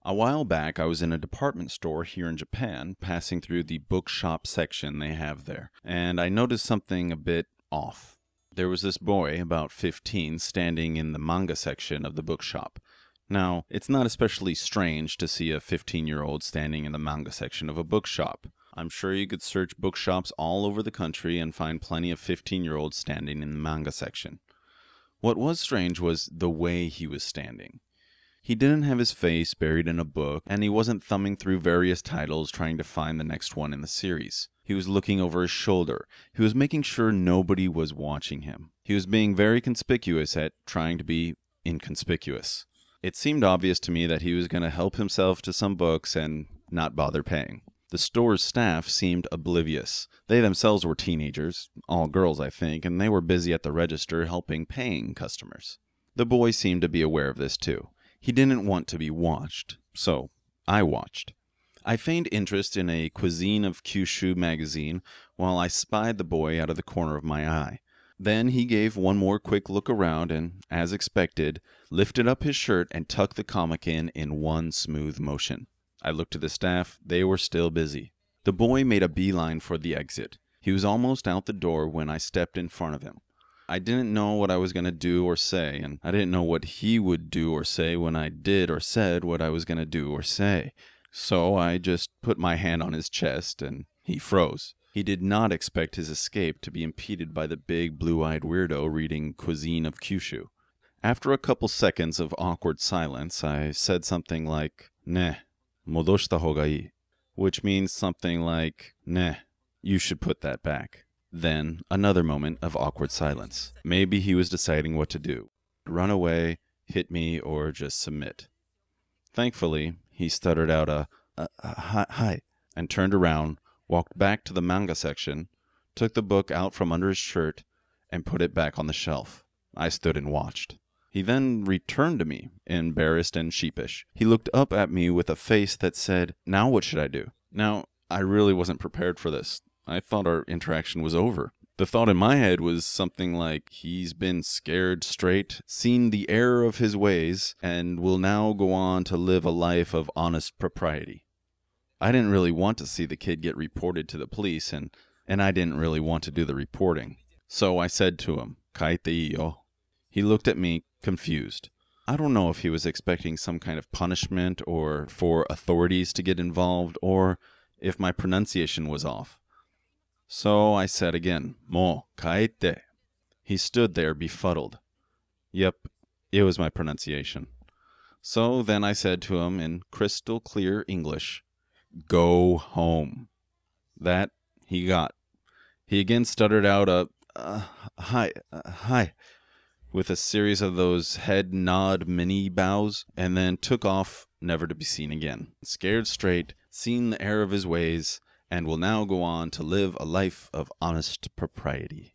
A while back, I was in a department store here in Japan, passing through the bookshop section they have there, and I noticed something a bit off. There was this boy, about 15, standing in the manga section of the bookshop. Now, it's not especially strange to see a 15-year-old standing in the manga section of a bookshop. I'm sure you could search bookshops all over the country and find plenty of 15-year-olds standing in the manga section. What was strange was the way he was standing. He didn't have his face buried in a book, and he wasn't thumbing through various titles trying to find the next one in the series. He was looking over his shoulder. He was making sure nobody was watching him. He was being very conspicuous at trying to be inconspicuous. It seemed obvious to me that he was going to help himself to some books and not bother paying. The store's staff seemed oblivious. They themselves were teenagers, all girls I think, and they were busy at the register helping paying customers. The boy seemed to be aware of this too. He didn't want to be watched, so I watched. I feigned interest in a Cuisine of Kyushu magazine while I spied the boy out of the corner of my eye. Then he gave one more quick look around and, as expected, lifted up his shirt and tucked the comic in one smooth motion. I looked at the staff. They were still busy. The boy made a beeline for the exit. He was almost out the door when I stepped in front of him. I didn't know what I was going to do or say, and I didn't know what he would do or say when I did or said what I was going to do or say. So I just put my hand on his chest, and he froze. He did not expect his escape to be impeded by the big blue-eyed weirdo reading Cuisine of Kyushu. After a couple seconds of awkward silence, I said something like, "Ne, modoshita hoga ii," which means something like, "Nah, you should put that back." Then, another moment of awkward silence. Maybe he was deciding what to do. Run away, hit me, or just submit. Thankfully, he stuttered out hi, and turned around, walked back to the manga section, took the book out from under his shirt, and put it back on the shelf. I stood and watched. He then returned to me, embarrassed and sheepish. He looked up at me with a face that said, "Now what should I do?" Now, I really wasn't prepared for this. I thought our interaction was over. The thought in my head was something like, he's been scared straight, seen the error of his ways, and will now go on to live a life of honest propriety. I didn't really want to see the kid get reported to the police, and I didn't really want to do the reporting. So I said to him, "Kaite ii yo." He looked at me, confused. I don't know if he was expecting some kind of punishment, or for authorities to get involved, or if my pronunciation was off. So I said again, "Mo kaete." He stood there befuddled. Yep, it was my pronunciation. So then I said to him in crystal clear English, "Go home." That he got. He again stuttered out hi, with a series of those head nod mini bows, and then took off, never to be seen again. Scared straight, seen the error of his ways, and will now go on to live a life of honest propriety.